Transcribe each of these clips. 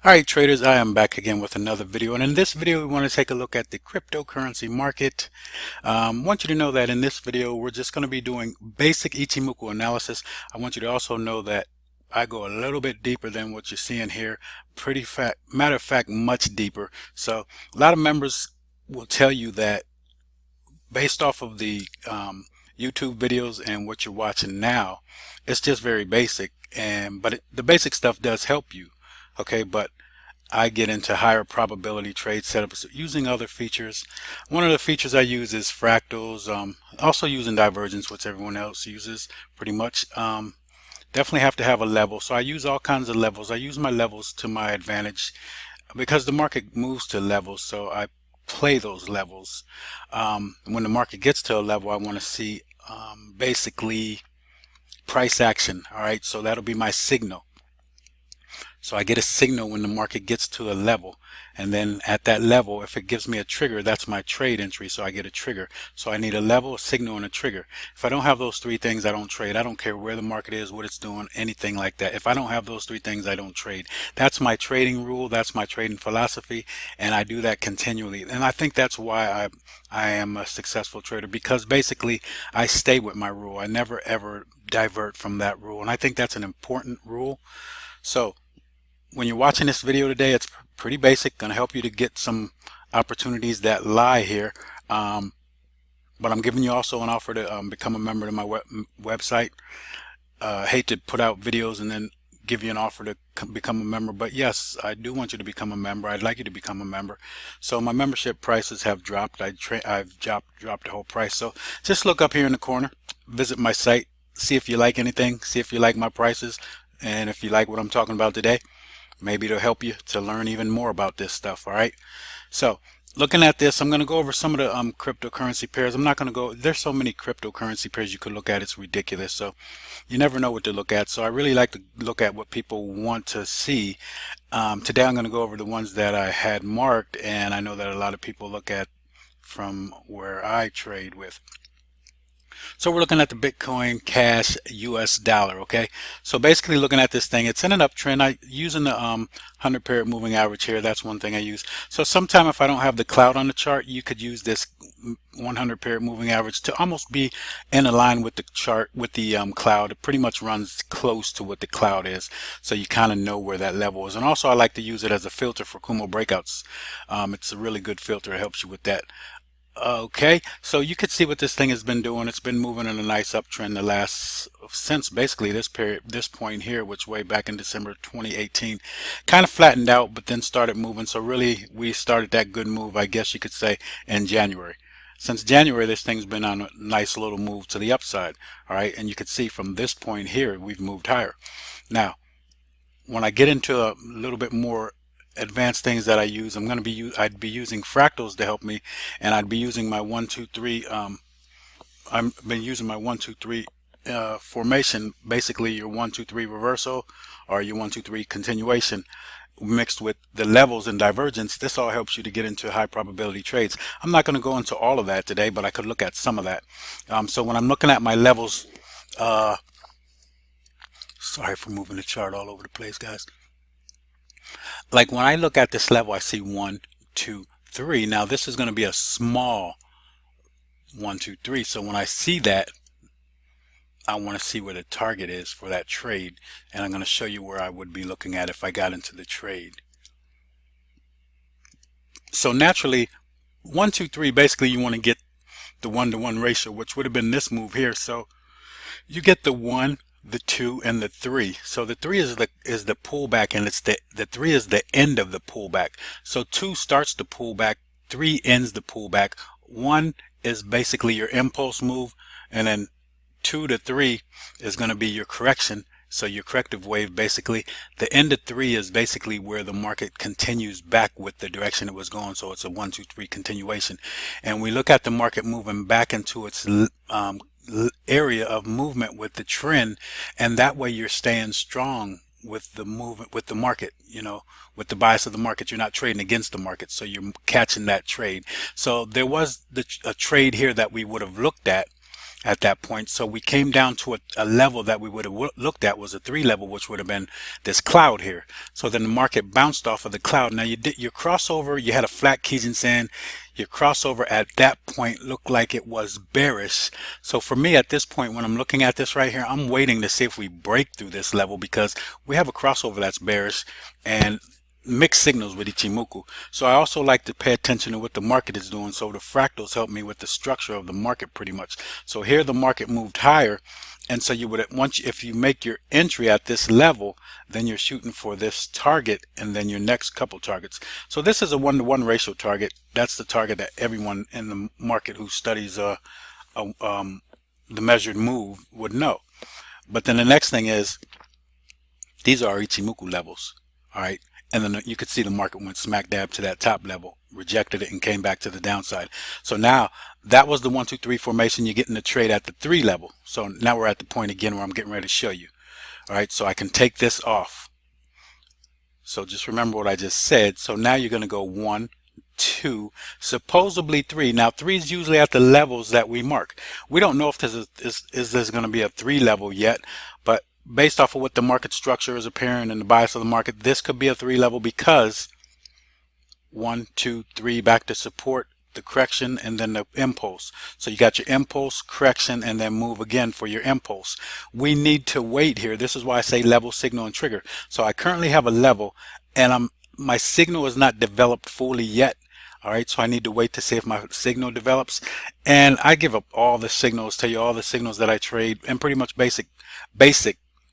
Alright traders, I am back again with another video, and in this video we want to take a look at the cryptocurrency market. Want you to know that in this video we're just going to be doing basic Ichimoku analysis. I want you to also know that I go a little bit deeper than what you're seeing here. Matter of fact, much deeper. So a lot of members will tell you that based off of the YouTube videos and what you're watching now, it's just very basic, but the basic stuff does help you. Okay, but I get into higher probability trade setups using other features. One of the features I use is fractals, also using divergence, which everyone else uses pretty much. Definitely have to have a level, so I use all kinds of levels. I use my levels to my advantage because the market moves to levels, so I play those levels. When the market gets to a level, I want to see basically price action. All right, so that'll be my signal. So I get a signal when the market gets to a level, and then at that level, if it gives me a trigger, that's my trade entry. So I get a trigger. So I need a level, a signal, and a trigger. If I don't have those three things, I don't trade. I don't care where the market is, what it's doing, anything like that. If I don't have those three things, I don't trade. That's my trading rule. That's my trading philosophy, and I do that continually. And I think that's why I am a successful trader, because basically I stay with my rule. I never ever divert from that rule, and I think that's an important rule. So when you're watching this video today, it's pretty basic, going to help you to get some opportunities that lie here. But I'm giving you also an offer to become a member to my website. Hate to put out videos and then give you an offer to become a member, but yes, I do want you to become a member. I'd like you to become a member. So my membership prices have dropped. I've dropped the whole price. So just look up here in the corner, visit my site, see if you like anything, see if you like my prices, and if you like what I'm talking about today. Maybe it'll help you to learn even more about this stuff. All right, so looking at this, I'm going to go over some of the cryptocurrency pairs. I'm not going to go, there's so many cryptocurrency pairs you could look at, it's ridiculous. So you never know what to look at. So I really like to look at what people want to see. Today I'm going to go over the ones that I had marked, and I know that a lot of people look at from where I trade with. So we're looking at the Bitcoin Cash US dollar. Okay, so basically looking at this thing, it's in an uptrend. I using the 100 period moving average here. That's one thing I use. So sometime if I don't have the cloud on the chart, you could use this 100 period moving average to almost be in a line with the chart, with the cloud. It pretty much runs close to what the cloud is, so you kind of know where that level is. And also I like to use it as a filter for Kumo breakouts. It's a really good filter. It helps you with that. Okay, so you could see what this thing has been doing. It's been moving in a nice uptrend since basically this period, this point here, which way back in December 2018, kind of flattened out, but then started moving. So really, we started that good move, I guess you could say, in January. Since January, this thing's been on a nice little move to the upside. All right, and you could see from this point here, we've moved higher. Now, when I get into a little bit more advanced things that I use, I'd be using fractals to help me, and I'd be using my 1 2 3 I've been using my 1 2 3 formation, basically your 1 2 3 reversal or your 1 2 3 continuation mixed with the levels and divergence. This all helps you to get into high probability trades. I'm not going to go into all of that today, but I could look at some of that. So when I'm looking at my levels, sorry for moving the chart all over the place, guys. Like when I look at this level, I see 1 2 3. Now this is going to be a small 1 2 3. So when I see that, I want to see where the target is for that trade, and I'm going to show you where I would be looking at if I got into the trade. So naturally 1 2 3, basically you want to get the 1-to-1 ratio, which would have been this move here. So you get the 1, the 2, and the 3. So the 3 is the pullback, and it's the 3 is the end of the pullback. So 2 starts the pullback, 3 ends the pullback. 1 is basically your impulse move, and then 2 to 3 is going to be your correction. So your corrective wave, basically the end of 3 is basically where the market continues back with the direction it was going. So it's a 1 2 3 continuation, and we look at the market moving back into its area of movement with the trend, and that way you're staying strong with the movement, with the market, you know, with the bias of the market. You're not trading against the market, so you're catching that trade. So there was a trade here that we would have looked at at that point. So we came down to a level that we would have looked at was a 3 level, which would have been this cloud here. So then the market bounced off of the cloud. Now you did your crossover, you had a flat Kijun-sen. Your crossover at that point looked like it was bearish. So for me at this point, when I'm looking at this right here, I'm waiting to see if we break through this level, because we have a crossover that's bearish and mixed signals with Ichimoku. So I also like to pay attention to what the market is doing. So the fractals help me with the structure of the market pretty much. So here the market moved higher, and so you would, if you make your entry at this level, then you're shooting for this target and then your next couple targets. So this is a 1-to-1 ratio target. That's the target that everyone in the market who studies the measured move would know. But then the next thing is, these are Ichimoku levels. All right. And then you could see the market went smack dab to that top level, rejected it, and came back to the downside. So now that was the 1, 2, 3 formation. You're getting the trade at the 3 level. So now we're at the point again where I'm getting ready to show you. All right, so I can take this off. So just remember what I just said. So now you're going to go 1, 2, supposedly 3. Now 3 is usually at the levels that we mark. We don't know if there's going to be a 3 level yet, but based off of what the market structure is appearing and the bias of the market, this could be a 3 level, because 1, 2, 3 back to support, the correction, and then the impulse. So you got your impulse, correction, and then move again for your impulse. We need to wait here. This is why I say level, signal, and trigger. So I currently have a level, and my signal is not developed fully yet. All right, so I need to wait to see if my signal develops. And I give up all the signals, tell you all the signals that I trade, and pretty much basic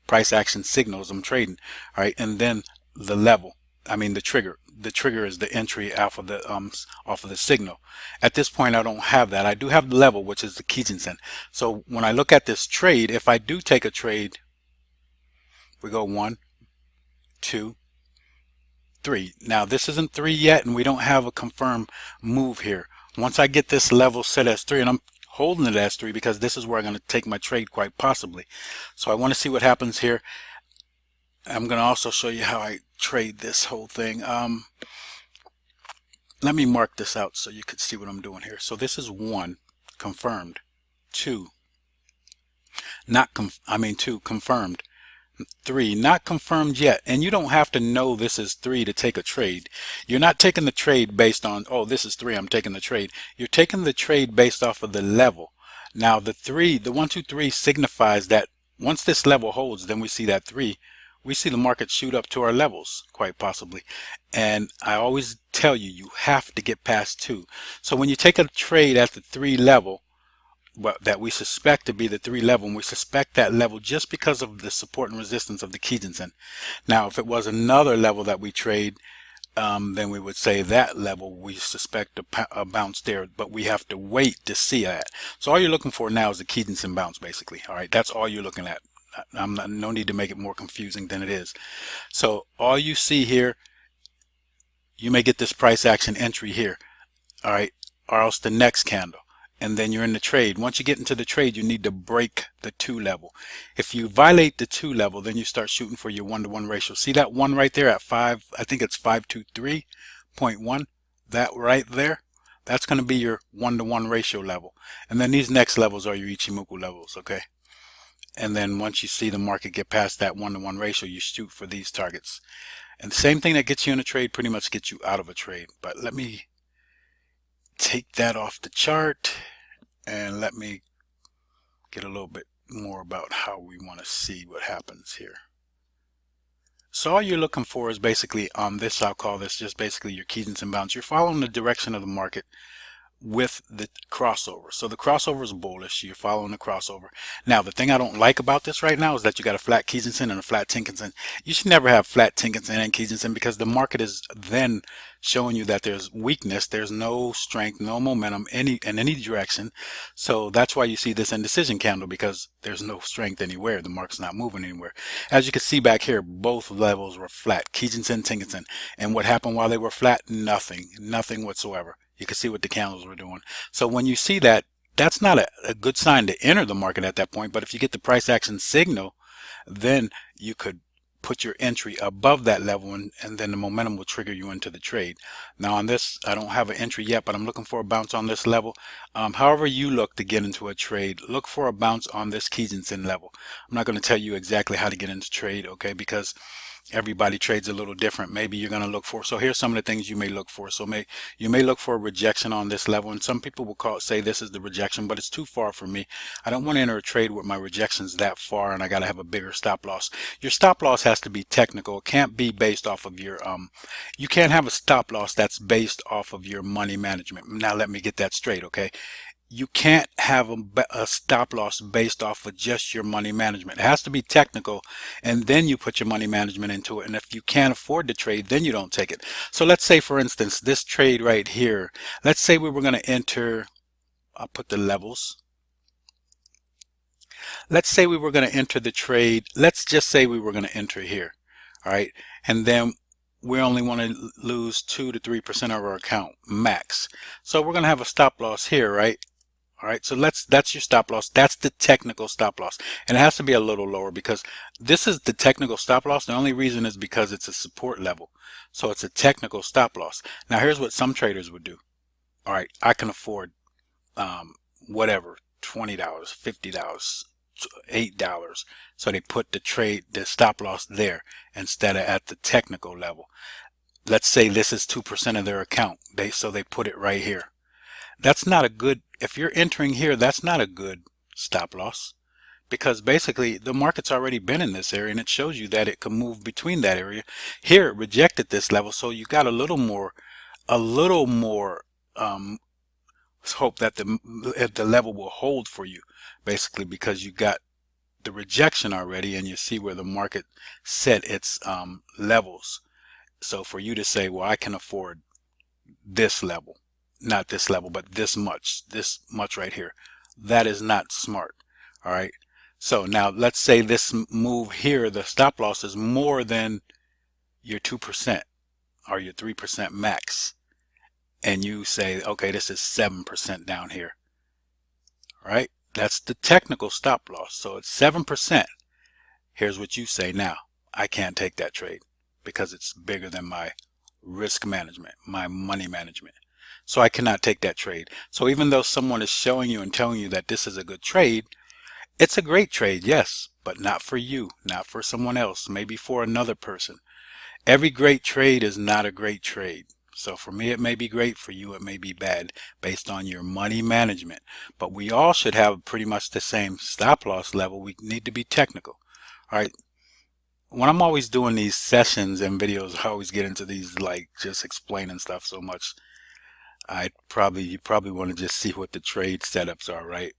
price action signals I'm trading. All right, and then the level, the trigger. The trigger is the entry off of the signal. At this point, I don't have that. I do have the level, which is the Kijun-sen. So when I look at this trade, if I do take a trade, we go 1, 2, 3. Now this isn't 3 yet, and we don't have a confirmed move here. Once I get this level set as 3, and I'm holding it as 3 because this is where I'm going to take my trade quite possibly. So I want to see what happens here. I'm going to also show you how I trade this whole thing. Let me mark this out so you could see what I'm doing here. So this is 1, confirmed. 2, 2, confirmed. 3, not confirmed yet. And you don't have to know this is 3 to take a trade. You're not taking the trade based on, oh, this is 3, I'm taking the trade. You're taking the trade based off of the level. Now the 1, 2, 3 signifies that once this level holds, then we see that 3. We see the market shoot up to our levels, quite possibly. And I always tell you, you have to get past 2. So when you take a trade at the 3 level, that we suspect to be the 3 level, and we suspect that level just because of the support and resistance of the Kijun-sen. Now, if it was another level that we trade, then we would say that level we suspect a bounce there, but we have to wait to see that. So all you're looking for now is the Kijun-sen bounce, basically. All right, that's all you're looking at. No need to make it more confusing than it is. So all you see here, you may get this price action entry here, all right, or else the next candle, and then you're in the trade. Once you get into the trade, you need to break the 2 level. If you violate the 2 level, then you start shooting for your 1-to-1 ratio. See that 1 right there at 5, I think it's 523.1, that right there, that's going to be your 1-to-1 ratio level. And then these next levels are your Ichimoku levels, okay? And then once you see the market get past that 1-to-1 ratio, you shoot for these targets. And the same thing that gets you in a trade pretty much gets you out of a trade. But let me take that off the chart and let me get a little bit more about how we want to see what happens here. So all you're looking for is basically on this, I'll call this just basically your Kijun-sen bounce. You're following the direction of the market with the crossover. So the crossover is bullish. You're following the crossover. Now, the thing I don't like about this right now is that you got a flat Kijun-sen and a flat Tenkan-sen. You should never have flat Tenkan-sen and Kijun-sen, because the market is then showing you that there's weakness. There's no strength, no momentum in any direction. So that's why you see this indecision candle, because there's no strength anywhere. The market's not moving anywhere. As you can see back here, both levels were flat. Kijun-sen, Tenkan-sen. And what happened while they were flat? Nothing whatsoever. You can see what the candles were doing. So when you see that, that's not a good sign to enter the market at that point. But if you get the price action signal, then you could put your entry above that level, and then the momentum will trigger you into the trade. Now on this, I don't have an entry yet, but I'm looking for a bounce on this level. However you look to get into a trade, look for a bounce on this Kijinsen level. I'm not going to tell you exactly how to get into trade, okay, because everybody trades a little different. Maybe you're going to look for, so here's some of the things you may look for. So you may look for a rejection on this level, and some people will say this is the rejection, but it's too far for me. I don't want to enter a trade with my rejections that far, and I got to have a bigger stop loss. Your stop loss has to be technical. It can't be based off of your you can't have a stop loss that's based off of your money management. Now let me get that straight, okay? You can't have a stop loss based off of just your money management. It has to be technical, and then you put your money management into it. And if you can't afford to trade, then you don't take it. So let's say, for instance, this trade right here, let's say we were going to enter, I'll put the levels. Let's say we were going to enter the trade. Let's just say we were going to enter here. All right. And then we only want to lose 2 to 3% of our account max. So we're going to have a stop loss here, right? All right, so that's your stop loss. That's the technical stop loss. And it has to be a little lower because this is the technical stop loss. The only reason is because it's a support level. So it's a technical stop loss. Now here's what some traders would do. All right, I can afford whatever, $20, $50, $8. So they put the stop loss there instead of at the technical level. Let's say this is 2% of their account. So they put it right here. That's not a good, if you're entering here, that's not a good stop loss, because basically the market's already been in this area and it shows you that it can move between that area. Here it rejected this level, so you got a little more hope that the level will hold for you, basically, because you got the rejection already and you see where the market set its levels. So for you to say, well, I can afford this level, not this level, but this much right here, that is not smart. All right, so now let's say this move here, the stop loss is more than your 2% or your 3% max, and you say, okay, this is 7% down here. All right, that's the technical stop loss, so it's 7%. Here's what you say now: I can't take that trade because it's bigger than my risk management, my money management. So I cannot take that trade. So even though someone is showing you and telling you that this is a good trade, it's a great trade, yes, but not for you, not for someone else, maybe for another person. Every great trade is not a great trade. So for me, it may be great. For you, it may be bad based on your money management. But we all should have pretty much the same stop loss level. We need to be technical. All right. When I'm always doing these sessions and videos, I always get into these, like, just explaining stuff so much. You probably want to just see what the trade setups are, right?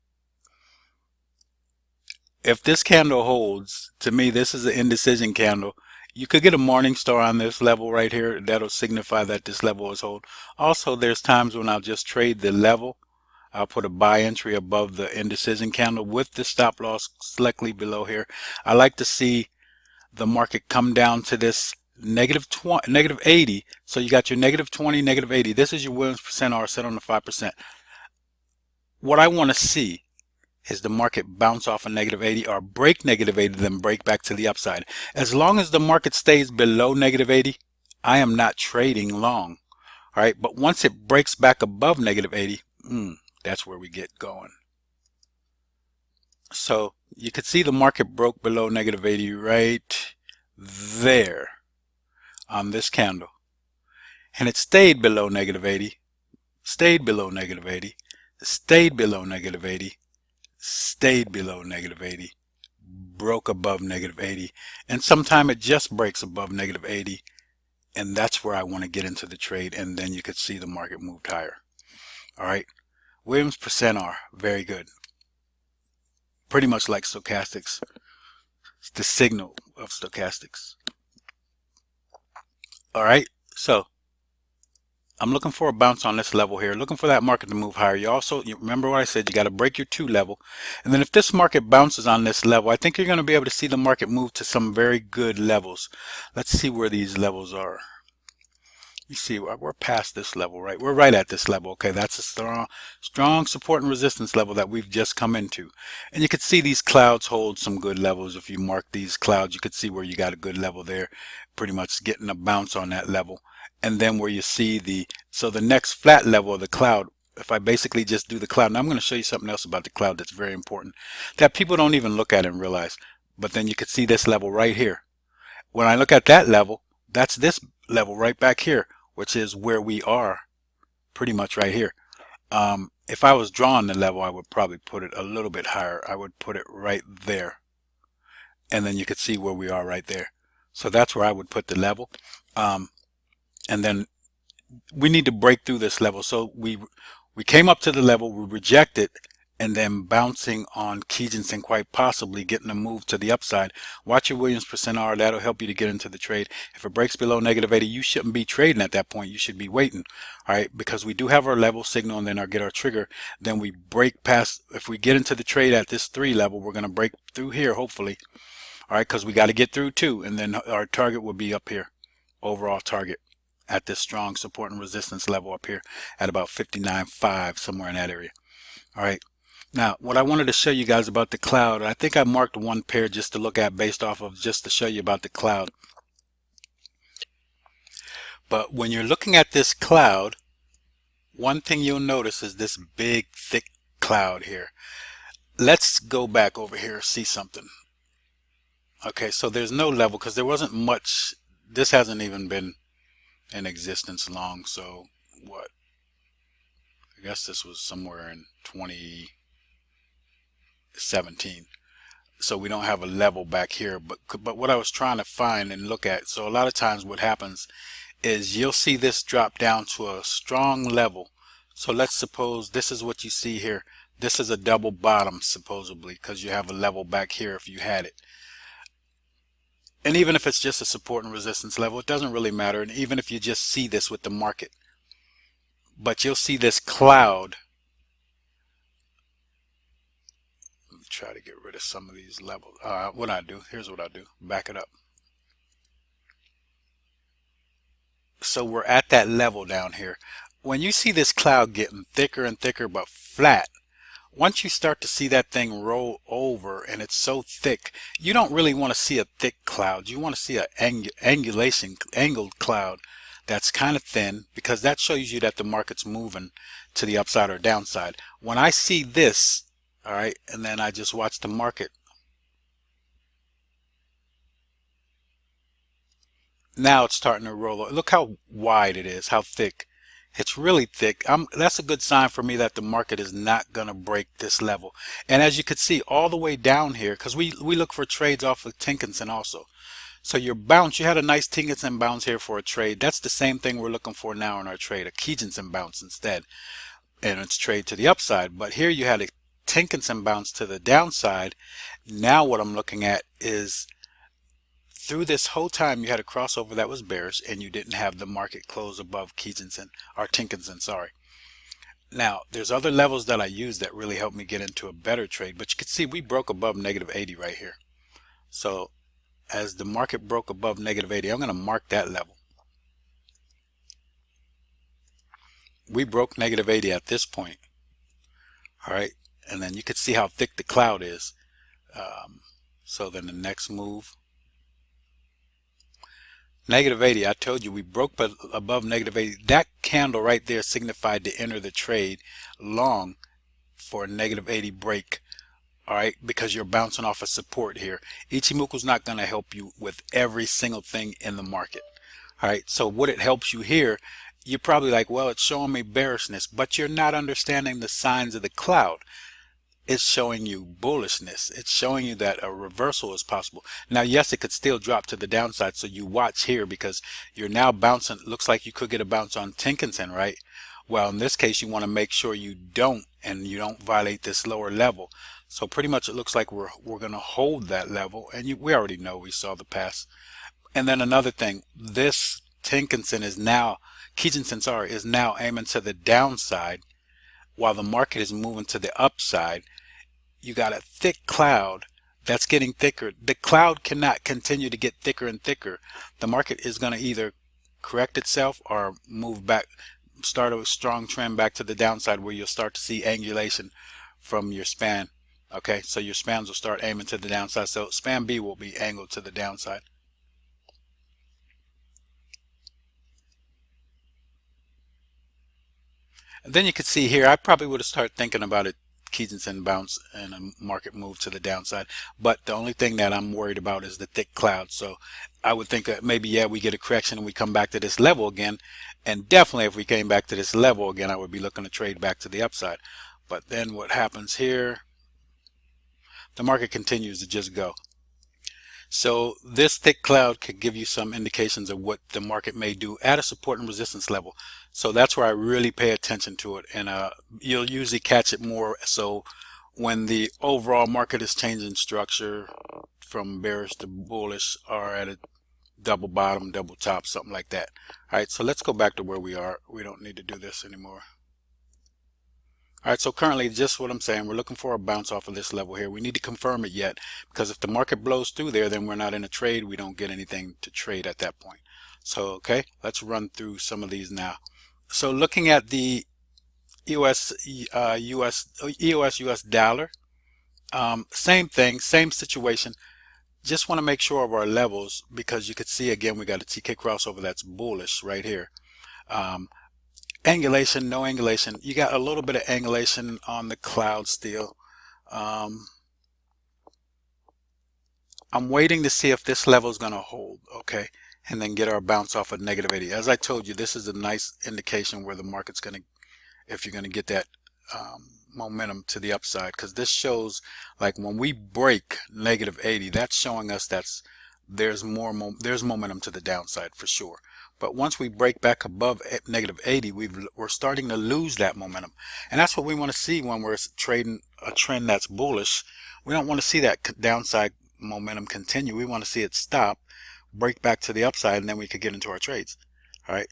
If this candle holds, to me, this is an indecision candle. You could get a morning star on this level right here. That'll signify that this level is hold. Also, there's times when I'll just trade the level. I'll put a buy entry above the indecision candle with the stop loss slightly below here. I like to see the market come down to this negative 80. So you got your negative 20, negative 80. This is your Williams percent R set on the 5%. What I want to see is the market bounce off of negative 80 or break negative 80, then break back to the upside. As long as the market stays below negative 80, I am not trading long. All right, but once it breaks back above negative 80, that's where we get going. So you could see the market broke below negative 80 right there on this candle, and it stayed below negative 80, stayed below negative 80, stayed below negative 80, stayed below negative 80, broke above negative 80, and sometime it just breaks above negative 80, and that's where I want to get into the trade, and then you could see the market moved higher. All right, Williams percent R, very good. Pretty much like stochastics. It's the signal of stochastics. All right, so I'm looking for a bounce on this level here, looking for that market to move higher. You remember what I said, you got to break your 2 level, and then if this market bounces on this level, I think you're going to be able to see the market move to some very good levels. Let's see where these levels are. You see, we're past this level, right? We're right at this level. Okay, that's a strong support and resistance level that we've just come into. And you can see these clouds hold some good levels. If you mark these clouds, you could see where you got a good level there, pretty much getting a bounce on that level. And then where you see the next flat level of the cloud, if I basically just do the cloud, and I'm going to show you something else about the cloud that's very important that people don't even look at and realize. But then you could see this level right here. When I look at that level, that's this level right back here, which is where we are pretty much right here. If I was drawing the level, I would probably put it a little bit higher. I would put it right there. And then you could see where we are right there. So that's where I would put the level. And then we need to break through this level. So we came up to the level, we rejected, and then bouncing on Kijins and quite possibly getting a move to the upside. Watch your Williams %R. That'll help you to get into the trade. If it breaks below -80, you shouldn't be trading at that point. You should be waiting, all right? Because we do have our level signal and then get our trigger. Then we break past. If we get into the trade at this 3 level, we're going to break through here, hopefully, all right? Because we got to get through 2, and then our target will be up here, overall target at this strong support and resistance level up here at about 59.5, somewhere in that area, all right? Now, what I wanted to show you guys about the cloud, I think I marked one pair just to look at based off of just to show you about the cloud. But when you're looking at this cloud, one thing you'll notice is this big, thick cloud here. Let's go back over here, see something. Okay, so there's no level because there wasn't much. This hasn't even been in existence long. So what? I guess this was somewhere in 2017, so we don't have a level back here, but what I was trying to find and look at, so a lot of times what happens is you'll see this drop down to a strong level. So let's suppose this is what you see here. This is a double bottom supposedly, because you have a level back here if you had it. And even if it's just a support and resistance level, it doesn't really matter. And even if you just see this with the market, but you'll see this cloud. Try to get rid of some of these levels. What I do, here's what I do, back it up. So we're at that level down here. When you see this cloud getting thicker and thicker but flat, once you start to see that thing roll over and it's so thick, you don't really want to see a thick cloud. You want to see an angled cloud that's kind of thin, because that shows you that the market's moving to the upside or downside. When I see this, all right, and then I just watch the market. Now it's starting to roll. Look how wide it is, how thick. It's really thick. That's a good sign for me that the market is not going to break this level. And as you can see all the way down here, because we look for trades off of Tinkinson also. So your bounce, you had a nice Tinkinson bounce here for a trade. That's the same thing we're looking for now in our trade, a Kijinson bounce instead. And it's trade to the upside. But here you had a Tinkinson bounce to the downside. Now what I'm looking at is through this whole time you had a crossover that was bearish and you didn't have the market close above Kijinson or Tinkinson, sorry. Now there's other levels that I use that really help me get into a better trade, but you can see we broke above -80 right here. So as the market broke above -80, I'm going to mark that level. We broke -80 at this point, all right. And then you can see how thick the cloud is. So then the next move, -80, I told you we broke above -80. That candle right there signified to enter the trade long for a -80 break. All right, because you're bouncing off a support here. Ichimoku's not going to help you with every single thing in the market. All right, so what it helps you here, you're probably like, well, it's showing me bearishness, but you're not understanding the signs of the cloud. It's showing you bullishness. It's showing you that a reversal is possible. Now, yes, it could still drop to the downside, so you watch here because you're now bouncing. It looks like you could get a bounce on Tinkinson, right? Well, in this case, you want to make sure you don't, and you don't violate this lower level. So pretty much it looks like we're going to hold that level, and we already know, we saw the pass. And then another thing, this Tinkinson is now, Kijinson, sorry, is now aiming to the downside while the market is moving to the upside. You got a thick cloud that's getting thicker. The cloud cannot continue to get thicker and thicker. The market is going to either correct itself or move back, start a strong trend back to the downside where you'll start to see angulation from your span. Okay, so your spans will start aiming to the downside. So span B will be angled to the downside. And then you can see here, I probably would have started thinking about it, Keynesian bounce and a market move to the downside. But the only thing that I'm worried about is the thick cloud. So I would think that maybe, yeah, we get a correction and we come back to this level again. And definitely if we came back to this level again, I would be looking to trade back to the upside. But then what happens here, the market continues to just go. So this thick cloud could give you some indications of what the market may do at a support and resistance level. So that's where I really pay attention to it, and you'll usually catch it more so when the overall market is changing structure from bearish to bullish or at a double bottom, double top, something like that. All right, so let's go back to where we are. We don't need to do this anymore. All right, so currently, just what I'm saying, we're looking for a bounce off of this level here. We need to confirm it yet, because if the market blows through there, then we're not in a trade. We don't get anything to trade at that point. So, okay, let's run through some of these now. So looking at the EOS US dollar, same thing, same situation. Just want to make sure of our levels, because you could see again we got a TK crossover that's bullish right here. Angulation, no angulation. You got a little bit of angulation on the cloud still. I'm waiting to see if this level is going to hold, okay, and then get our bounce off of negative 80. As I told you, this is a nice indication where the market's going to, if you're going to get that momentum to the upside, because this shows like when we break negative 80, that's showing us there's momentum to the downside for sure. But once we break back above negative 80, we're starting to lose that momentum. And that's what we want to see when we're trading a trend that's bullish. We don't want to see that downside momentum continue. We want to see it stop, break back to the upside, and then we could get into our trades. All right.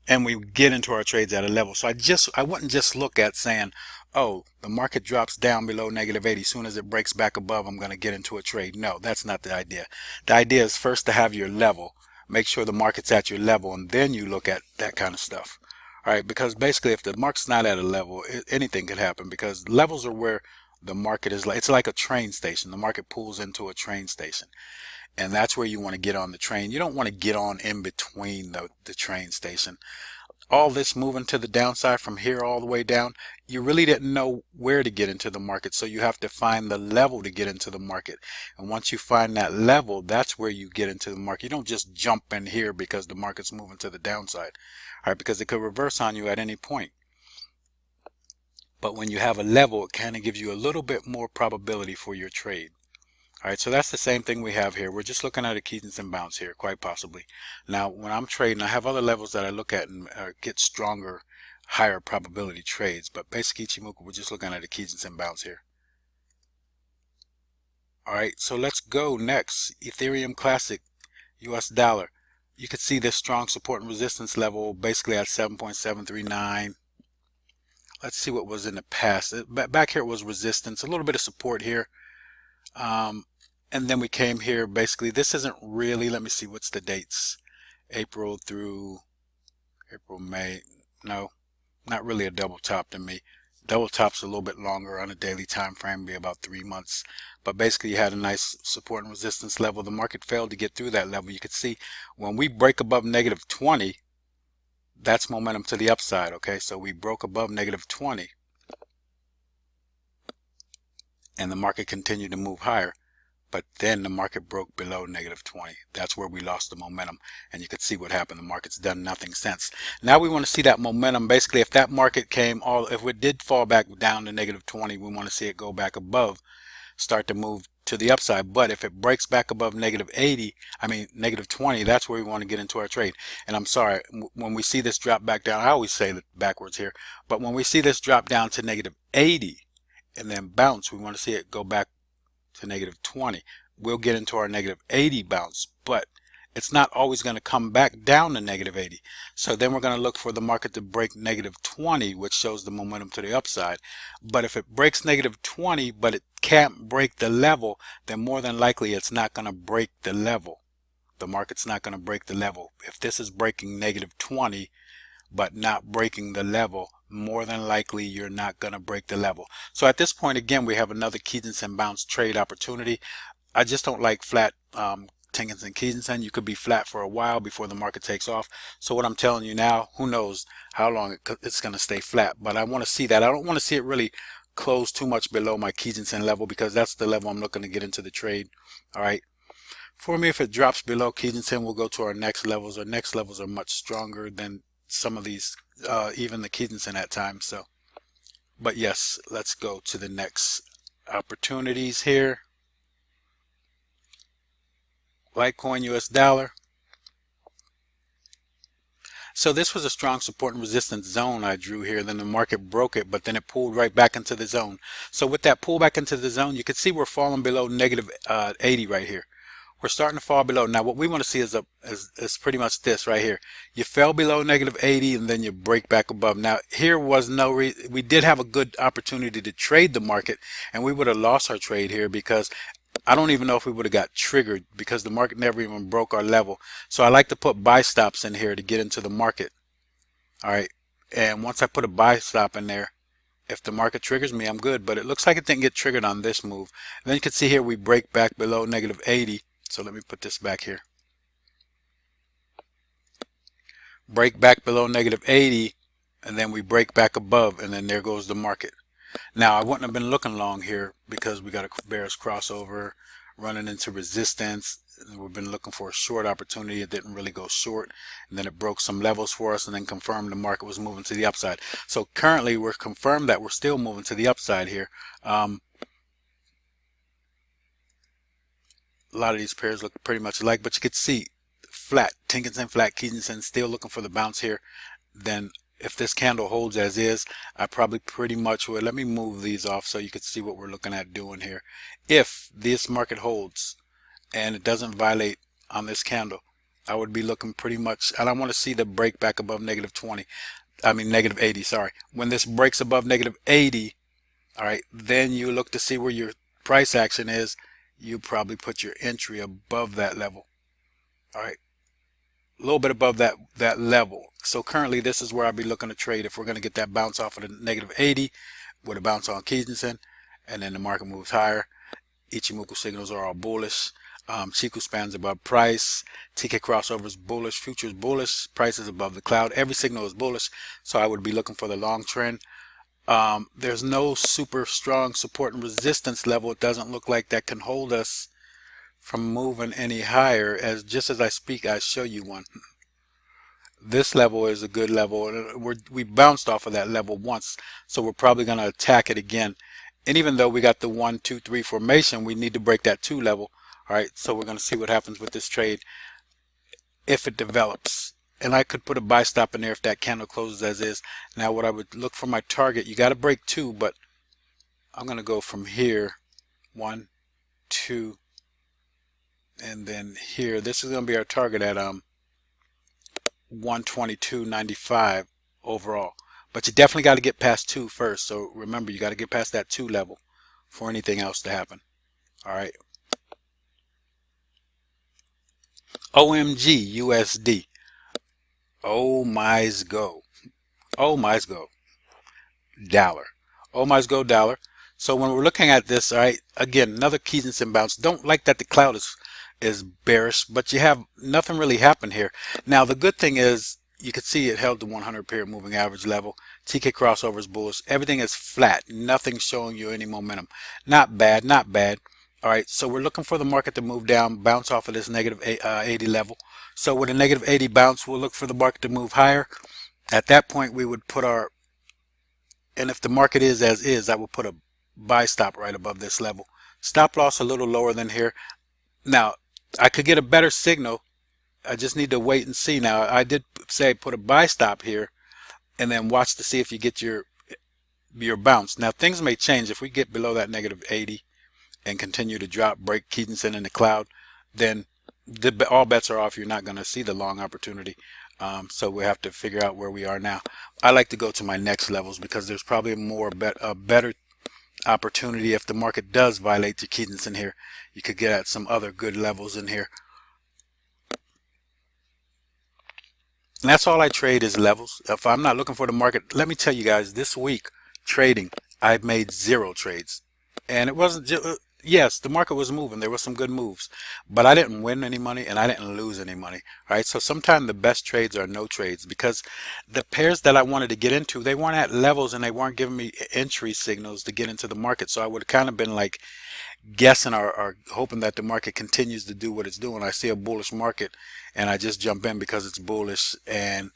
And we get into our trades at a level. So I wouldn't just look at saying, oh, the market drops down below negative 80. As soon as it breaks back above, I'm going to get into a trade. No, that's not the idea. The idea is first to have your level. Make sure the market's at your level, and then you look at that kind of stuff. All right, because basically if the market's not at a level, anything could happen, because levels are where the market is. It's like a train station. The market pulls into a train station, and that's where you want to get on the train. You don't want to get on in between the train station. All this moving to the downside from here all the way down, you really didn't know where to get into the market, so you have to find the level to get into the market. And once you find that level, that's where you get into the market. You don't just jump in here because the market's moving to the downside, all right, because it could reverse on you at any point. But when you have a level, it kind of gives you a little bit more probability for your trade. All right, so that's the same thing we have here. We're just looking at a Keynesian bounce here, quite possibly. Now, when I'm trading, I have other levels that I look at and get stronger, higher probability trades. But basic Ichimoku, we're just looking at a Keynesian bounce here. All right, so let's go next. Ethereum Classic, US dollar. You can see this strong support and resistance level basically at 7.739. Let's see what was in the past. Back here it was resistance, a little bit of support here. And then we came here, basically, this isn't really, let me see, what's the dates? April through April, May. No, not really a double top to me. Double top's a little bit longer on a daily time frame, be about 3 months. But basically you had a nice support and resistance level. The market failed to get through that level. You could see when we break above negative 20, that's momentum to the upside, okay? So we broke above negative 20 and the market continued to move higher. But then the market broke below negative 20. That's where we lost the momentum. And you could see what happened. The market's done nothing since. Now we want to see that momentum. Basically, if that market if it did fall back down to negative 20, we want to see it go back above, start to move to the upside. But if it breaks back above negative 20, that's where we want to get into our trade. And I'm sorry, when we see this drop back down, I always say that backwards here, but when we see this drop down to negative 80 and then bounce, we want to see it go back to negative 20. We'll get into our negative 80 bounce, but it's not always going to come back down to negative 80. So then we're going to look for the market to break negative 20, which shows the momentum to the upside. But if it breaks negative 20, but it can't break the level, then more than likely it's not going to break the level. the market's not going to break the level. If this is breaking -20 but not breaking the level, more than likely you're not going to break the level. So at this point, again, we have another Kijisen bounce trade opportunity. I just don't like flat Tengen-sen Kijisen. You could be flat for a while before the market takes off. So what I'm telling you now, who knows how long it's going to stay flat, but I want to see that. I don't want to see it really close too much below my Kijisen level, because that's the level I'm looking to get into the trade. All right. For me, if it drops below Kijisen, we'll go to our next levels. Our next levels are much stronger than some of these, even the Kijisen at times. So, but yes, let's go to the next opportunities here. Litecoin US dollar. So this was a strong support and resistance zone I drew here. Then the market broke it, but then it pulled right back into the zone. So with that pull back into the zone, you can see we're falling below -80 right here. We're starting to fall below. Now what we want to see is pretty much this right here. You fell below -80 and then you break back above. Now here was we did have a good opportunity to trade the market, and we would have lost our trade here, because I don't even know if we would have got triggered, because the market never even broke our level. So I like to put buy stops in here to get into the market. All right. And once I put a buy stop in there, if the market triggers me, I'm good. But it looks like it didn't get triggered on this move. And then you can see here we break back below -80. So let me put this back here. Break back below -80, and then we break back above, and then there goes the market. Now I wouldn't have been looking long here, because we got a bearish crossover running into resistance. We've been looking for a short opportunity. It didn't really go short, and then it broke some levels for us and then confirmed the market was moving to the upside. So currently we're confirmed that we're still moving to the upside here. A lot of these pairs look pretty much alike, but you could see flat Tengen-sen, flat Kijisen, still looking for the bounce here. Then if this candle holds as is, I probably pretty much would. Let me move these off so you can see what we're looking at doing here. If this market holds and it doesn't violate on this candle, I would be looking pretty much, and I want to see the break back above -80, sorry. When this breaks above -80, all right, then you look to see where your price action is. You probably put your entry above that level. All right, a little bit above that level. So currently this is where I'll be looking to trade if we're going to get that bounce off of the -80 with a bounce on Kijisen, and then the market moves higher. Ichimoku signals are all bullish. Chiku spans above price. TK crossover is bullish. Futures bullish. Price is above the cloud. Every signal is bullish. So I would be looking for the long trend. There's no super strong support and resistance level. It doesn't look like that can hold us from moving any higher. Just as I speak, I show you one. This level is a good level. We bounced off of that level once, so we're probably going to attack it again. And even though we got the 1, 2, 3 formation, we need to break that 2 level. All right, so we're going to see what happens with this trade if it develops. And I could put a buy stop in there if that candle closes as is. Now what I would look for my target, you got to break 2, but I'm going to go from here, 1, 2, and then here. This is going to be our target at 122.95 overall. But you definitely got to get past 2 first. So remember, you got to get past that 2 level for anything else to happen. All right. OMG USD. OmiseGO. OmiseGO dollar. OmiseGO dollar. So when we're looking at this, all right, again, another Kijisen bounce. Don't like that the cloud is bearish, but you have nothing really happened here. Now the good thing is you can see it held the 100 period moving average level. TK crossover is bullish. Everything is flat. Nothing showing you any momentum. Not bad, not bad. All right, so we're looking for the market to move down, bounce off of this -80 level. So with a -80 bounce, we'll look for the market to move higher. At that point, we would put our, and if the market is as is, I would put a buy stop right above this level. Stop loss a little lower than here. Now, I could get a better signal. I just need to wait and see. Now, I did say put a buy stop here, and then watch to see if you get your bounce. Now, things may change if we get below that -80. And continue to drop, break Kijisen in the cloud, then all bets are off. You're not going to see the long opportunity. So we have to figure out where we are now. I like to go to my next levels because there's probably a better opportunity if the market does violate the Kijisen here. You could get at some other good levels in here. And that's all I trade is levels. If I'm not looking for the market, let me tell you guys, this week trading, I've made 0 trades. And it wasn't just, yes, the market was moving. There were some good moves, but I didn't win any money and I didn't lose any money. All right. So sometimes the best trades are no trades, because the pairs that I wanted to get into, they weren't at levels and they weren't giving me entry signals to get into the market. So I would have kind of been like guessing or hoping that the market continues to do what it's doing. I see a bullish market and I just jump in because it's bullish, and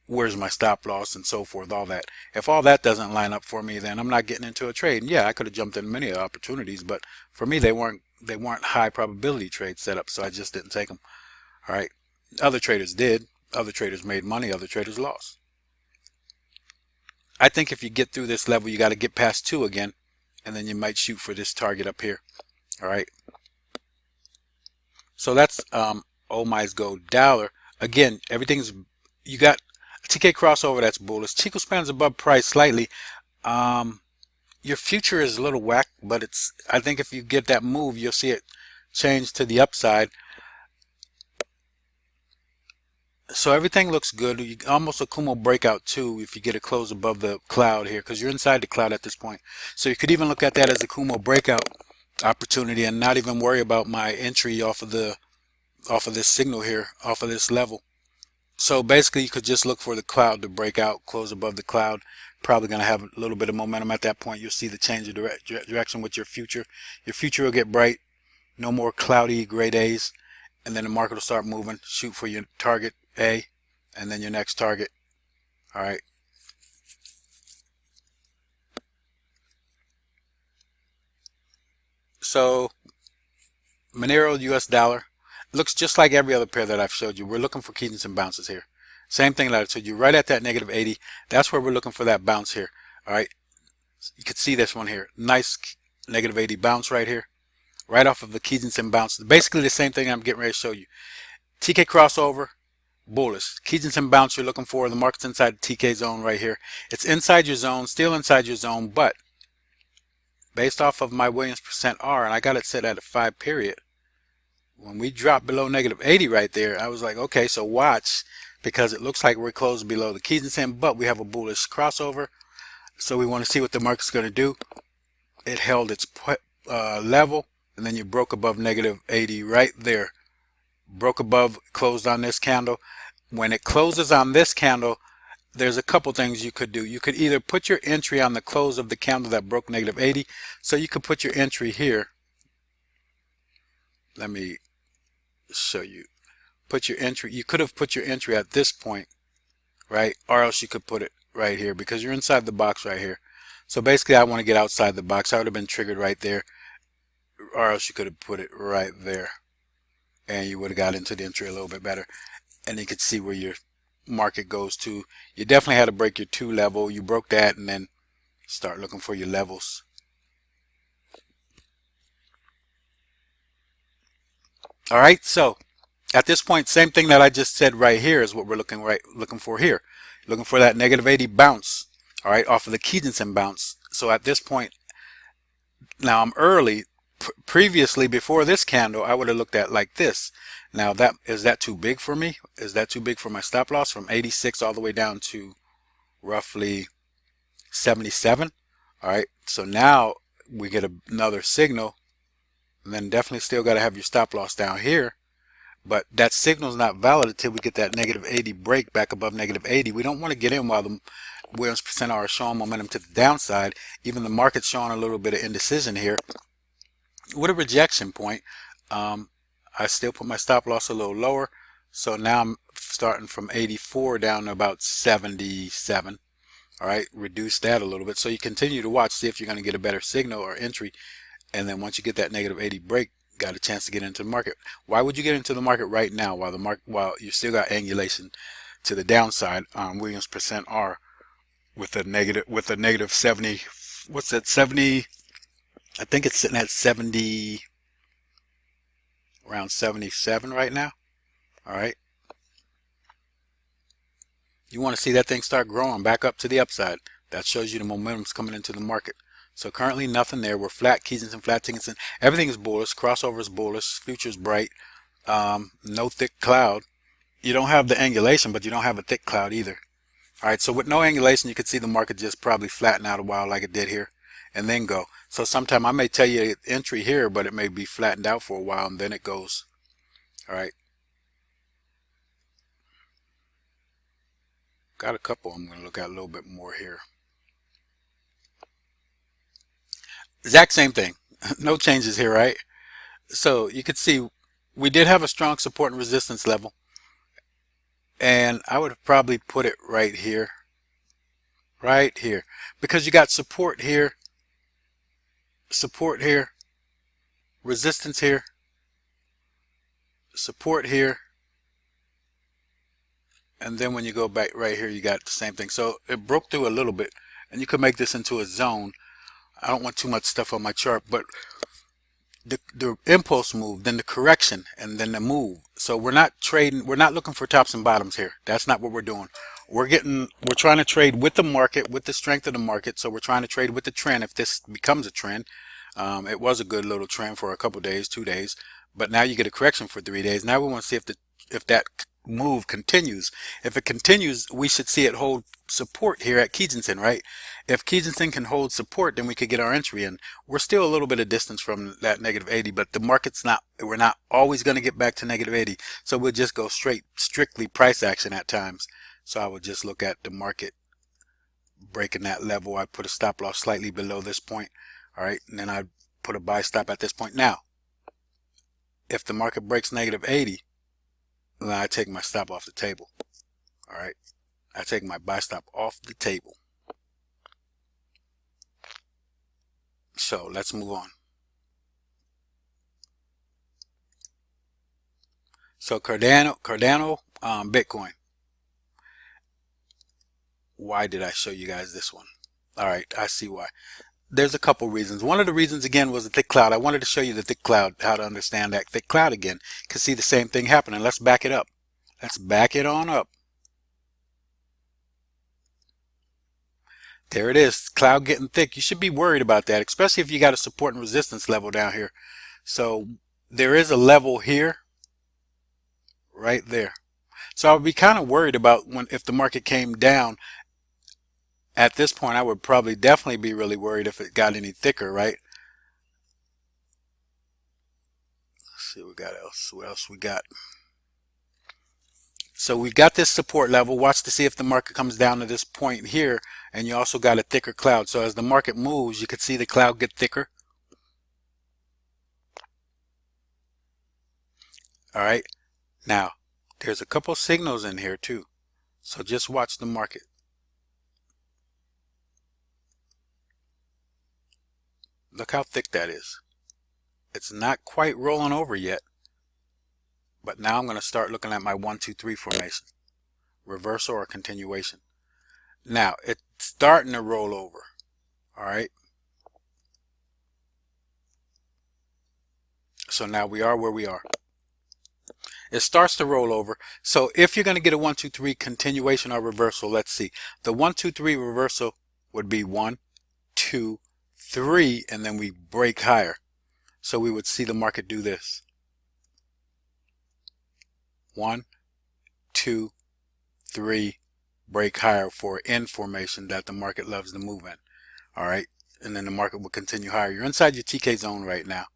where's my stop loss and so forth, all that. If all that doesn't line up for me, then I'm not getting into a trade. And yeah, I could have jumped in many opportunities, but for me, they weren't high probability trade setups, so I just didn't take them. All right. Other traders did. Other traders made money. Other traders lost. I think if you get through this level, you got to get past 2 again, and then you might shoot for this target up here. All right. So that's OmiseGO dollar. Again, everything's, you got TK crossover, that's bullish. Chico spans above price slightly. Your future is a little whack, but it's, I think if you get that move, you'll see it change to the upside. So everything looks good. You almost a Kumo breakout too if you get a close above the cloud here, because you're inside the cloud at this point. So you could even look at that as a Kumo breakout opportunity and not even worry about my entry off of this signal here, off of this level. So basically you could just look for the cloud to break out, close above the cloud. Probably going to have a little bit of momentum at that point. You'll see the change of direction with your future. Your future will get bright. No more cloudy gray days. And then the market will start moving. Shoot for your target A and then your next target. All right. So Monero US dollar looks just like every other pair that I've showed you. We're looking for keys and bounces here. Same thing that I told you, right at that -80. That's where we're looking for that bounce here. All right. You can see this one here. Nice -80 bounce right here. Right off of the keys and bounce. Basically the same thing I'm getting ready to show you. TK crossover, bullish. Keys and bounce you're looking for. The market's inside the TK zone right here. It's inside your zone, still inside your zone, but based off of my Williams %R, and I got it set at a 5 period. When we dropped below -80 right there, I was like, okay, so watch, because it looks like we're closed below the keys and but we have a bullish crossover. So we want to see what the market's going to do. It held its level, and then you broke above -80 right there. Broke above, closed on this candle. When it closes on this candle, there's a couple things you could do. You could either put your entry on the close of the candle that broke -80. So you could put your entry here. Let me show you. Put your entry. You could have put your entry at this point, right? Or else you could put it right here, because you're inside the box right here. So basically I want to get outside the box. I would have been triggered right there, or else you could have put it right there, and you would have got into the entry a little bit better, and you could see where your market goes to. You definitely had to break your 2 level. You broke that, and then start looking for your levels. All right, so at this point, same thing that I just said right here is what we're looking for here. Looking for that -80 bounce, all right, off of the keys and bounce. So at this point, now I'm early. Previously, before this candle, I would have looked at like this. Now is that too big for me? Is that too big for my stop loss from 86 all the way down to roughly 77? All right, so now we get another signal, and then definitely still got to have your stop loss down here. But that signal is not valid until we get that -80 break back above -80. We don't want to get in while the Williams %R is showing momentum to the downside. Even the market's showing a little bit of indecision here. With a rejection point, I still put my stop loss a little lower. So now I'm starting from 84 down to about 77. All right, reduce that a little bit. So you continue to watch, see if you're going to get a better signal or entry. And then once you get that -80 break, got a chance to get into the market. Why would you get into the market right now while you still got angulation to the downside on Williams %R with a negative 70? What's that, 70? I think it's sitting at 70, around 77 right now. All right. You want to see that thing start growing back up to the upside. That shows you the momentum's coming into the market. So currently nothing there. We're flat keys and flat tickets, and everything is bullish. Crossover is bullish. Future's bright. No thick cloud. you don't have the angulation, but you don't have a thick cloud either. All right, so with no angulation, you could see the market just probably flatten out a while like it did here and then go. So sometime I may tell you entry here, but it may be flattened out for a while and then it goes. All right. Got a couple I'm going to look at a little bit more here. Exact same thing. No changes here, right? So you could see we did have a strong support and resistance level. And I would have probably put it right here. Right here. Because you got support here, resistance here, support here, and then when you go back right here, you got the same thing. So it broke through a little bit, and you could make this into a zone. I don't want too much stuff on my chart, but the impulse move, then the correction, and then the move. So we're not trading, we're not looking for tops and bottoms here. That's not what we're doing. We're trying to trade with the market, with the strength of the market. So we're trying to trade with the trend if this becomes a trend. It was a good little trend for a couple days, 2 days, but now you get a correction for 3 days. Now we want to see if that move continues. If it continues, we should see it hold support here at Kijinsen, right? If Kijinsen can hold support, then we could get our entry in. We're still a little bit of distance from that -80, but the market's not, we're not always going to get back to -80. So we'll just go strictly price action at times. So I would just look at the market breaking that level. I put a stop loss slightly below this point. All right, and then I put a buy stop at this point. Now, if the market breaks -80, then I take my stop off the table. All right, I take my buy stop off the table. So let's move on. So Cardano, Bitcoin. Why did I show you guys this one? All right, I see why. There's a couple reasons. One of the reasons again was the thick cloud. I wanted to show you the thick cloud, how to understand that thick cloud again. You can see the same thing happening. Let's back it up. Let's back it on up. There it is, cloud getting thick. You should be worried about that, especially if you got a support and resistance level down here. So there is a level here, right there. So I would be kind of worried about if the market came down. At this point, I would probably definitely be really worried if it got any thicker, right? Let's see what else we got. So we got this support level. Watch to see if the market comes down to this point here, and you also got a thicker cloud. So as the market moves, you can see the cloud get thicker. All right. Now, there's a couple signals in here too. So just watch the market. Look how thick that is. It's not quite rolling over yet. But now I'm going to start looking at my 1, 2, 3 formation. Reversal or continuation. Now, it's starting to roll over. All right. So now we are where we are. It starts to roll over. So if you're going to get a 1, 2, 3 continuation or reversal, let's see. The 1, 2, 3 reversal would be 1, 2, 3, and then we break higher. So we would see the market do this. 1, 2, 3, break higher for N formation that the market loves to move in. All right. And then the market will continue higher. You're inside your TK zone right now.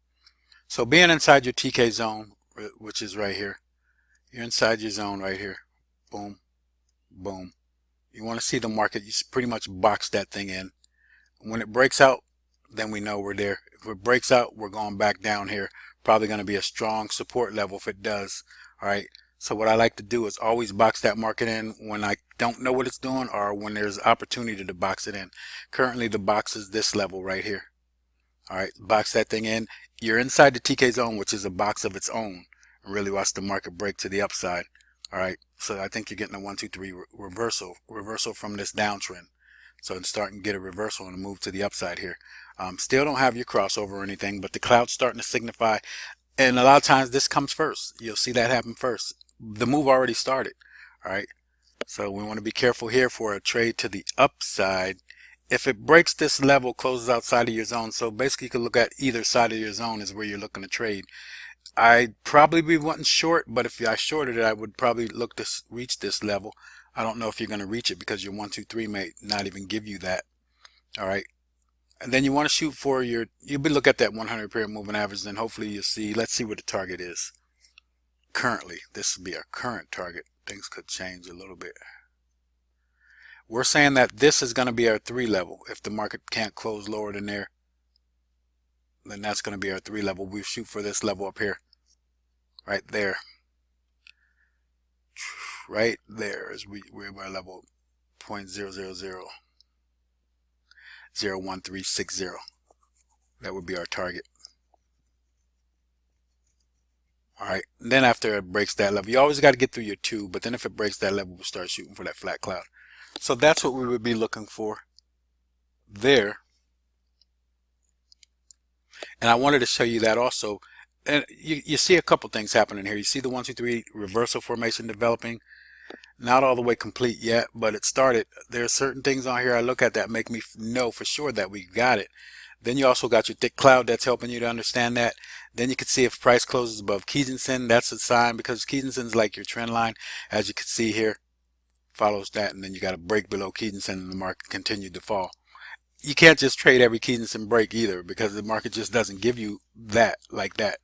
So being inside your TK zone, which is right here, you're inside your zone right here. Boom, boom. You want to see the market, you pretty much box that thing in. When it breaks out, then we know we're there. If it breaks out, we're going back down here. Probably going to be a strong support level if it does. All right. So what I like to do is always box that market in when I don't know what it's doing or when there's opportunity to box it in. Currently the box is this level right here. All right, box that thing in. You're inside the TK zone, which is a box of its own. And really watch the market break to the upside. All right, so I think you're getting a 1, 2, 3 reversal from this downtrend. So it's starting to get a reversal and a move to the upside here. Still don't have your crossover or anything, but the cloud's starting to signify. And a lot of times this comes first. You'll see that happen first. The move already started. All right. So we want to be careful here for a trade to the upside. If it breaks this level, closes outside of your zone. So basically you can look at either side of your zone is where you're looking to trade. I'd probably be wanting short, but if I shorted it, I would probably look to reach this level. I don't know if you're going to reach it because your 1, 2, 3 may not even give you that. All right. And then you want to shoot for you'll be look at that 100 period moving average, then hopefully you'll see, let's see what the target is. Currently, this would be our current target. Things could change a little bit. We're saying that this is going to be our 3 level. If the market can't close lower than there, then that's going to be our 3 level. We shoot for this level up here. Right there. Right there is we're at level 0.0000130. That would be our target. All right. And then after it breaks that level, you always got to get through your 2, but then if it breaks that level, we'll start shooting for that flat cloud. So that's what we would be looking for there. And I wanted to show you that also. And you see a couple things happening here. You see the 1, 2, 3 reversal formation developing. Not all the way complete yet, but it started. There are certain things on here I look at that make me know for sure that we got it. Then you also got your thick cloud that's helping you to understand that. Then you can see if price closes above Kijun-sen, that's a sign, because Kijun-sen is like your trend line, as you can see here, follows that, and then you got a break below Kijun-sen and the market continued to fall. You can't just trade every Kijun-sen break either, because the market just doesn't give you that like that.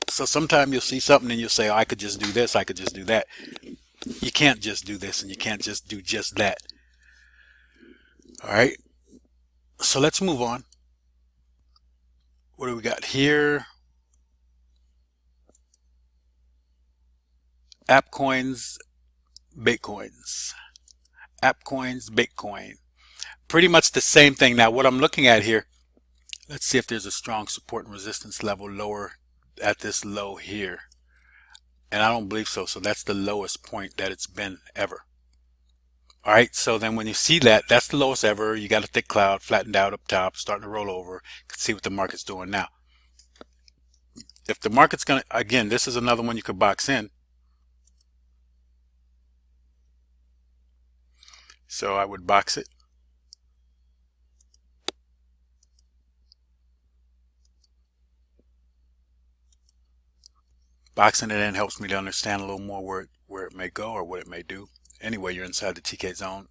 So sometimes you'll see something and you'll say, oh, I could just do this, I could just do that. You can't just do this and you can't just do just that. All right. So let's move on. What do we got here? App coins, Bitcoins. App coins, Bitcoin. Pretty much the same thing. Now what I'm looking at here, let's see if there's a strong support and resistance level lower at this low here. And I don't believe so. So that's the lowest point that it's been ever. All right. So then when you see that, that's the lowest ever. You got a thick cloud flattened out up top, starting to roll over. You can see what the market's doing now. If the market's going to, again, this is another one you could box in. So I would box it. Boxing it in helps me to understand a little more where it may go or what it may do. Anyway, you're inside the TK zone.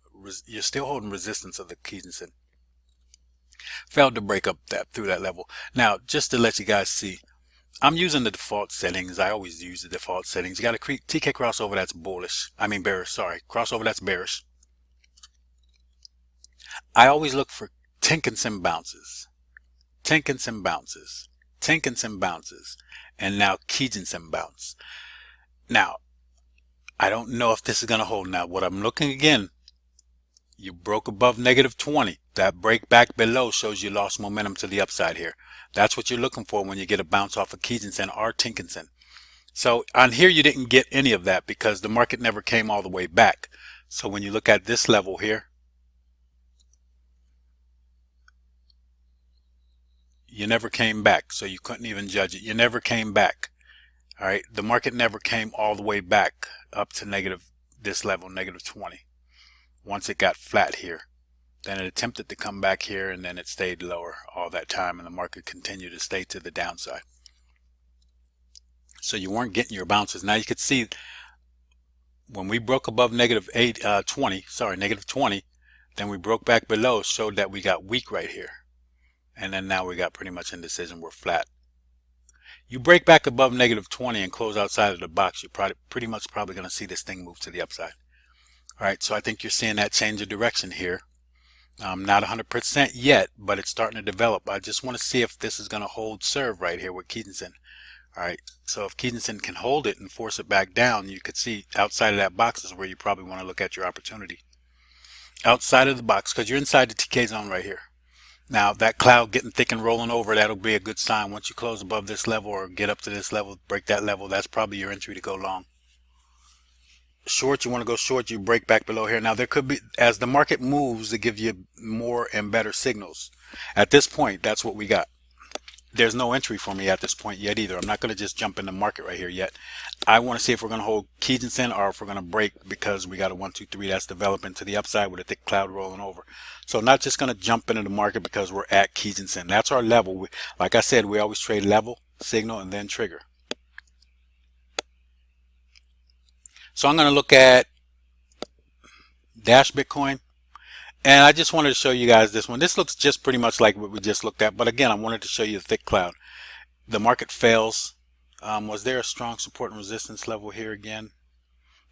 You're still holding resistance of the Kijun-sen. Failed to break up through that level. Now, just to let you guys see, I'm using the default settings. I always use the default settings. You got a TK crossover that's bullish. I mean bearish, sorry. Crossover that's bearish. I always look for Tenkan-sen bounces. Tenkan-sen bounces. Tenkan-sen bounces. And now Kijun-sen bounce. Now, I don't know if this is going to hold. Now, what I'm looking again, you broke above -20. That break back below shows you lost momentum to the upside here. That's what you're looking for when you get a bounce off of Kijun-sen or Tenkan-sen. So on here, you didn't get any of that because the market never came all the way back. So when you look at this level here, you never came back, so you couldn't even judge it. You never came back. All right, the market never came all the way back up to this level, -20. Once it got flat here, then it attempted to come back here, and then it stayed lower all that time, and the market continued to stay to the downside. So you weren't getting your bounces. Now you could see when we broke above -20, then we broke back below, showed that we got weak right here. And then now we got pretty much indecision. We're flat. You break back above -20 and close outside of the box, you're pretty much probably going to see this thing move to the upside. All right, so I think you're seeing that change of direction here. Not 100% yet, but it's starting to develop. I just want to see if this is going to hold serve right here with Kijun-sen. All right, so if Kijun-sen can hold it and force it back down, you could see outside of that box is where you probably want to look at your opportunity. Outside of the box, because you're inside the TK zone right here. Now that cloud getting thick and rolling over, that'll be a good sign. Once you close above this level or get up to this level, break that level, that's probably your entry to go long. Short, you want to go short, you break back below here. Now there could be, as the market moves, to give you more and better signals. At this point, that's what we got. There's no entry for me at this point yet either. I'm not going to just jump in the market right here yet. I want to see if we're going to hold Kijun-sen or if we're going to break, because we got a 1, 2, 3 that's developing to the upside with a thick cloud rolling over. So not just going to jump into the market because we're at Kijun-sen. That's our level. Like I said, we always trade level. signal, and then trigger. So I'm going to look at Dash Bitcoin. And I just wanted to show you guys this one. This looks just pretty much like what we just looked at. But again, I wanted to show you the thick cloud. The market fails. Was there a strong support and resistance level here again?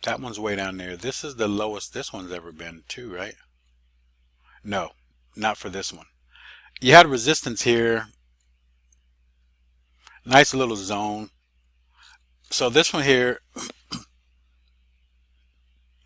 That one's way down there. This is the lowest this one's ever been too, right? No, not for this one. You had resistance here. Nice little zone. So this one here,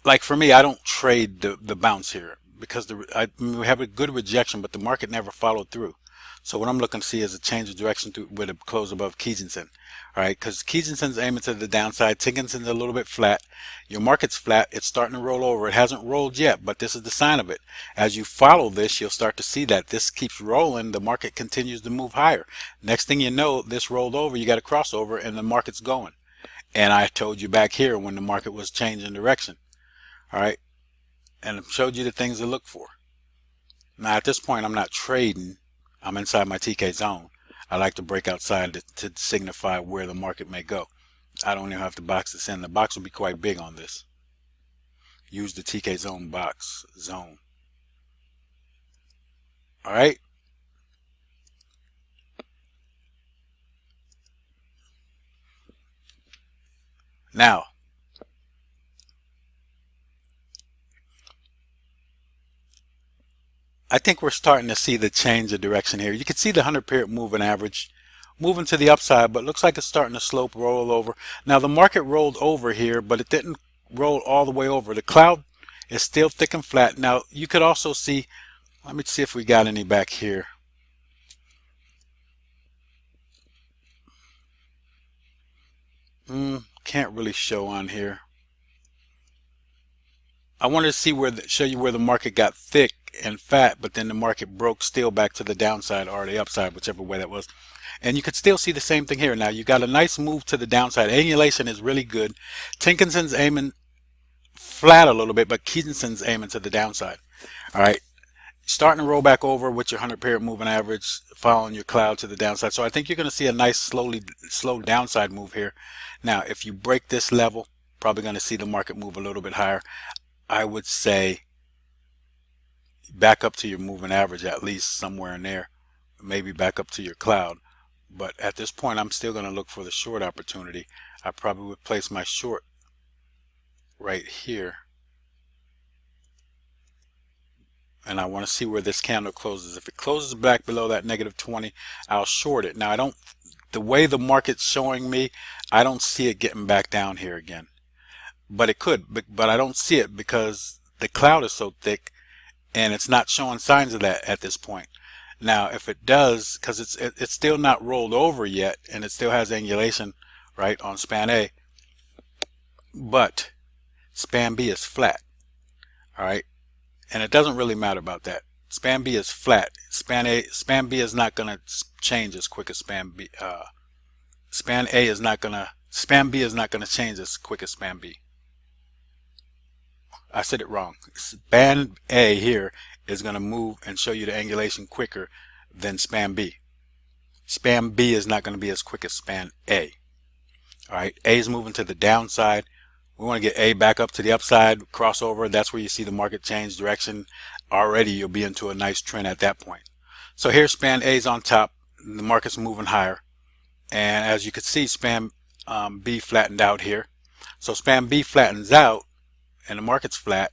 like for me, I don't trade the bounce here because we have a good rejection, but the market never followed through. So what I'm looking to see is a change of direction with a close above Kijinsen. All right, because Kijinsen's aiming to the downside. Tenkan-sen's a little bit flat. Your market's flat. It's starting to roll over. It hasn't rolled yet, but this is the sign of it. As you follow this, you'll start to see that this keeps rolling. The market continues to move higher. Next thing you know, this rolled over. You got a crossover, and the market's going. And I told you back here when the market was changing direction. All right, and I showed you the things to look for. Now at this point, I'm not trading. I'm inside my TK zone. I like to break outside to signify where the market may go. I don't even have to box this in. The box will be quite big on this. Use the TK zone box zone. All right. Now, I think we're starting to see the change of direction here. You can see the 100-period moving average moving to the upside, but looks like it's starting to slope roll over. Now the market rolled over here, but it didn't roll all the way over. The cloud is still thick and flat. Now you could also see, let me see if we got any back here. Can't really show on here. I wanted to see show you where the market got thick and fat, but then the market broke still back to the downside or the upside, whichever way that was. And you could still see the same thing here. Now you got a nice move to the downside. Annulation is really good. Tenkan-sen's aiming flat a little bit, but Kijinsen's aiming to the downside. All right, starting to roll back over with your 100-period moving average, following your cloud to the downside. So I think you're going to see a nice slow downside move here. Now if you break this level, probably going to see the market move a little bit higher. I would say back up to your moving average, at least somewhere in there, maybe back up to your cloud. But at this point, I'm still going to look for the short opportunity. I probably would place my short right here. And I want to see where this candle closes. If it closes back below that -20, I'll short it. Now, the way the market's showing me, I don't see it getting back down here again. But it could, but I don't see it because the cloud is so thick and it's not showing signs of that at this point. Now if it does, because it's still not rolled over yet and it still has angulation right on span A, but span B is flat. All right, and it doesn't really matter about that. Span B is flat. Span B is not going to change as quick as span B. Span B is not going to change as quick as span B. I said it wrong. Span A here is going to move and show you the angulation quicker than span B. Span B is not going to be as quick as span A. All right, A is moving to the downside. We want to get A back up to the upside, crossover. That's where you see the market change direction. Already you'll be into a nice trend at that point. So here span A is on top. The market's moving higher. And as you can see, span B flattened out here. So span B flattens out and the market's flat.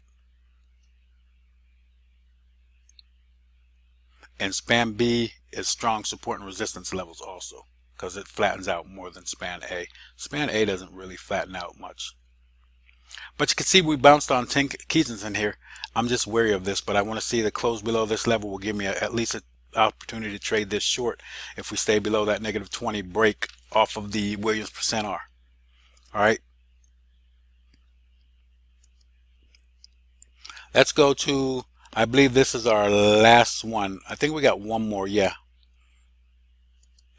And span B is strong support and resistance levels also because it flattens out more than span A. Span A doesn't really flatten out much. But you can see we bounced on Kijinsen here. I'm just wary of this, but I want to see the close below this level will give me at least an opportunity to trade this short if we stay below that -20 break off of the Williams percent R. All right. Let's go to, I believe this is our last one. I think we got one more. Yeah.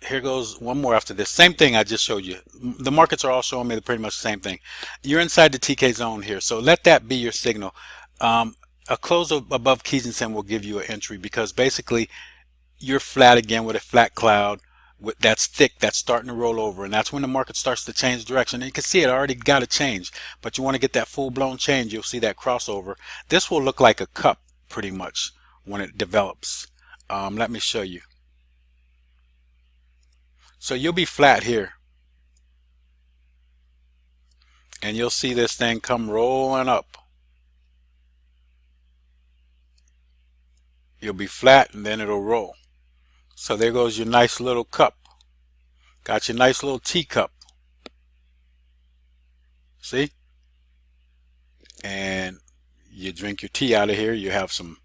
Here goes one more after this. Same thing I just showed you. The markets are all showing me pretty much the same thing. You're inside the TK zone here. So let that be your signal. A close above Kijinsen will give you an entry because basically you're flat again with a flat cloud. that's thick, that's starting to roll over, and that's when the market starts to change direction. And you can see it already got a change, but you want to get that full-blown change. You'll see that crossover. This will look like a cup pretty much when it develops. Let me show you. So you'll be flat here, and you'll see this thing come rolling up. You'll be flat, and then it'll roll. So there goes your nice little cup. Got your nice little teacup. See? And you drink your tea out of here. You have some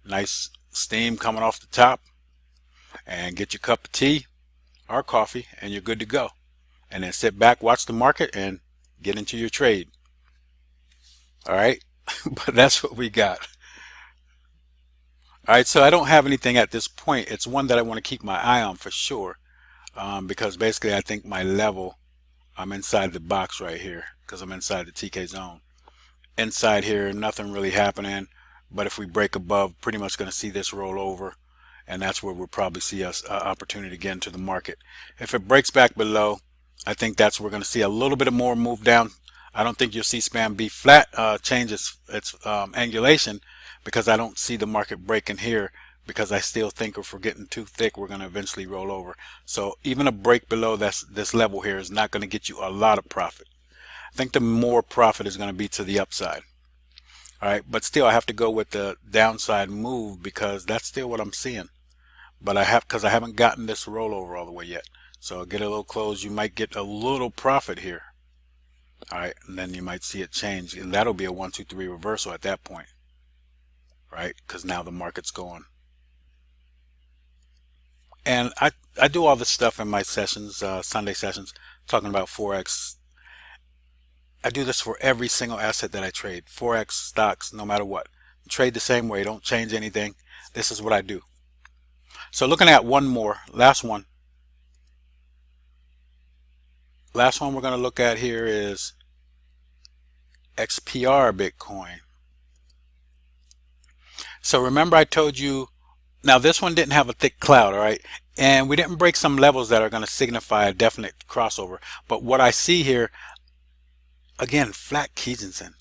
nice steam coming off the top, and get your cup of tea or coffee, and you're good to go. And then sit back, watch the market, and get into your trade. All right? But that's what we got. All right, so I don't have anything at this point. It's one that I want to keep my eye on for sure, because basically I think my level, I'm inside the box right here because I'm inside the TK zone. Inside here, nothing really happening, but if we break above, pretty much going to see this roll over, and that's where we'll probably see us opportunity again to the market. If it breaks back below, I think that's where we're going to see a little bit of more move down. I don't think you'll see SPAM B flat change its angulation, because I don't see the market breaking here, because I still think if we're getting too thick, we're going to eventually roll over. So even a break below this level here is not going to get you a lot of profit. I think the more profit is going to be to the upside. All right, but still I have to go with the downside move, because that's still what I'm seeing. But because I haven't gotten this rollover all the way yet. So I'll get a little close. You might get a little profit here. All right, and then you might see it change, and that'll be a 1, 2, 3 reversal at that point. Right, because now the market's going. And I do all this stuff in my sessions, Sunday sessions, talking about Forex. I do this for every single asset that I trade. Forex, stocks, no matter what. Trade the same way, don't change anything. This is what I do. So looking at one more, last one. Last one we're going to look at here is XPR Bitcoin. So remember I told you, now this one didn't have a thick cloud, all right? And we didn't break some levels that are going to signify a definite crossover. But what I see here, again, flat Kijinsen.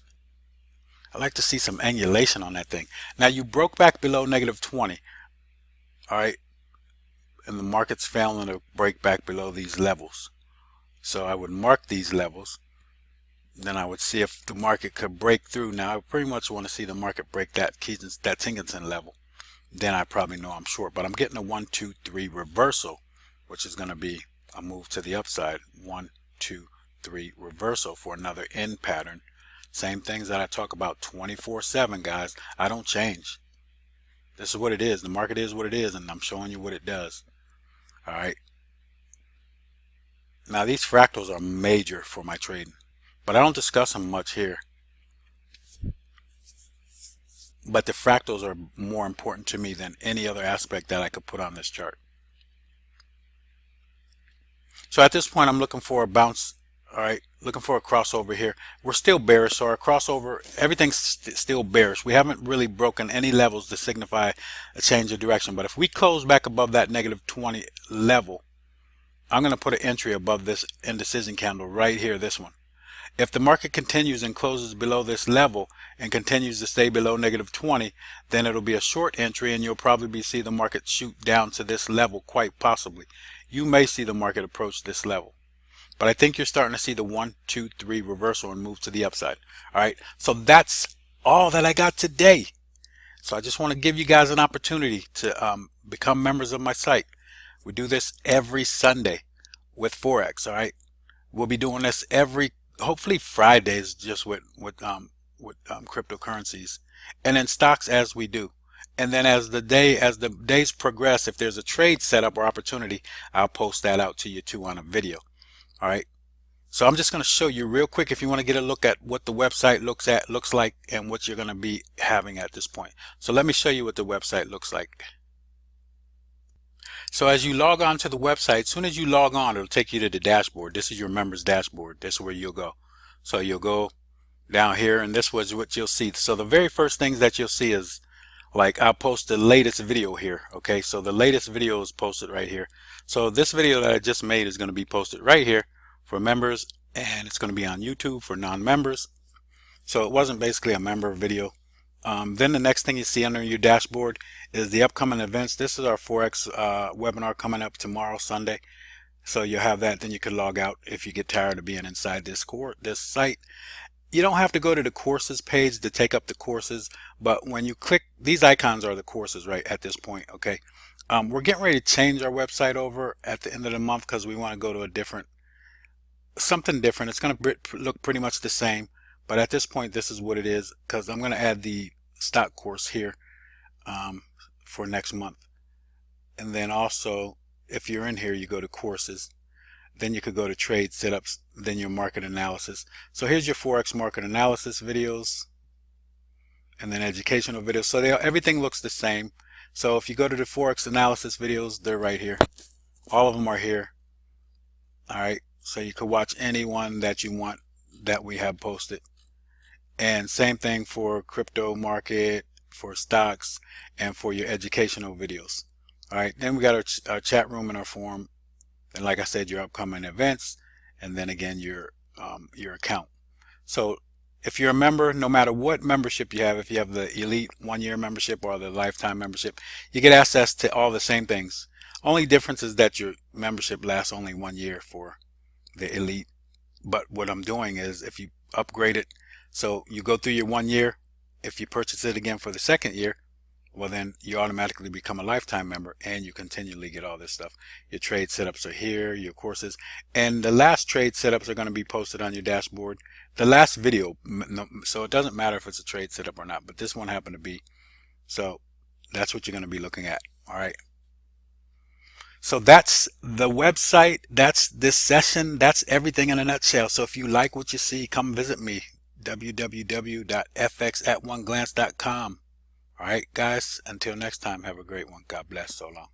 I like to see some angulation on that thing. Now you broke back below -20, all right? And the market's failing to break back below these levels. So I would mark these levels. Then I would see if the market could break through. Now I pretty much want to see the market break that Kijinsen level. Then I probably know I'm short. But I'm getting a 1, 2, 3 reversal, which is going to be a move to the upside. 1, 2, 3 reversal for another end pattern. Same things that I talk about 24/7, guys. I don't change. This is what it is. The market is what it is, and I'm showing you what it does. All right. Now these fractals are major for my trading, but I don't discuss them much here. But the fractals are more important to me than any other aspect that I could put on this chart. So at this point, I'm looking for a bounce. All right, looking for a crossover here. We're still bearish, so our crossover, everything's still bearish. We haven't really broken any levels to signify a change of direction. But if we close back above that -20 level, I'm going to put an entry above this indecision candle right here, this one. If the market continues and closes below this level and continues to stay below -20, then it'll be a short entry, and you'll probably see the market shoot down to this level quite possibly. You may see the market approach this level. But I think you're starting to see the 1, 2, 3 reversal and move to the upside. All right, so that's all that I got today. So I just want to give you guys an opportunity to become members of my site. We do this every Sunday with Forex. All right, we'll be doing this hopefully Fridays, just with cryptocurrencies, and then stocks as we do. And then as the days progress, if there's a trade setup or opportunity, I'll post that out to you too on a video. All right, so I'm just going to show you real quick if you want to get a look at what the website looks like and what you're going to be having at this point. So let me show you what the website looks like. So as you log on to the website, as soon as you log on, it'll take you to the dashboard. This is your members dashboard. This is where you'll go. So you'll go down here, and this was what you'll see. So the very first things that you'll see is like I'll post the latest video here. Okay, so the latest video is posted right here. So this video that I just made is going to be posted right here for members, and it's going to be on YouTube for non-members. So it wasn't basically a member video. Then the next thing you see under your dashboard is the upcoming events. This is our Forex webinar coming up tomorrow, Sunday. So you'll have that. Then you can log out if you get tired of being inside this site. You don't have to go to the courses page to take up the courses, but when you click, these icons are the courses right at this point. Okay, we're getting ready to change our website over at the end of the month because we want to go to a different, something different. It's going to look pretty much the same, but at this point this is what it is, because I'm going to add the stock course here for next month. And then also, if you're in here, you go to courses, then you could go to trade setups, then your market analysis. So here's your Forex market analysis videos, and then educational videos. So everything looks the same. So if you go to the Forex analysis videos, they're right here. All of them are here. All right, so you could watch any one that you want that we have posted. And same thing for crypto market, for stocks, and for your educational videos. All right, then we got our chat room and our forum, and like I said, your upcoming events, and then again your account. So if you're a member, no matter what membership you have, if you have the elite 1-year membership or the lifetime membership, you get access to all the same things. Only difference is that your membership lasts only 1 year for the elite. But what I'm doing is, if you upgrade it, so you go through your 1 year, if you purchase it again for the second year, well, then you automatically become a lifetime member and you continually get all this stuff. Your trade setups are here, your courses, and the last trade setups are going to be posted on your dashboard. The last video, so it doesn't matter if it's a trade setup or not, but this one happened to be. So that's what you're going to be looking at. All right. So that's the website. That's this session. That's everything in a nutshell. So if you like what you see, come visit me. www.fxatOneglance.com. All right, guys, until next time, have a great one. God bless. So long.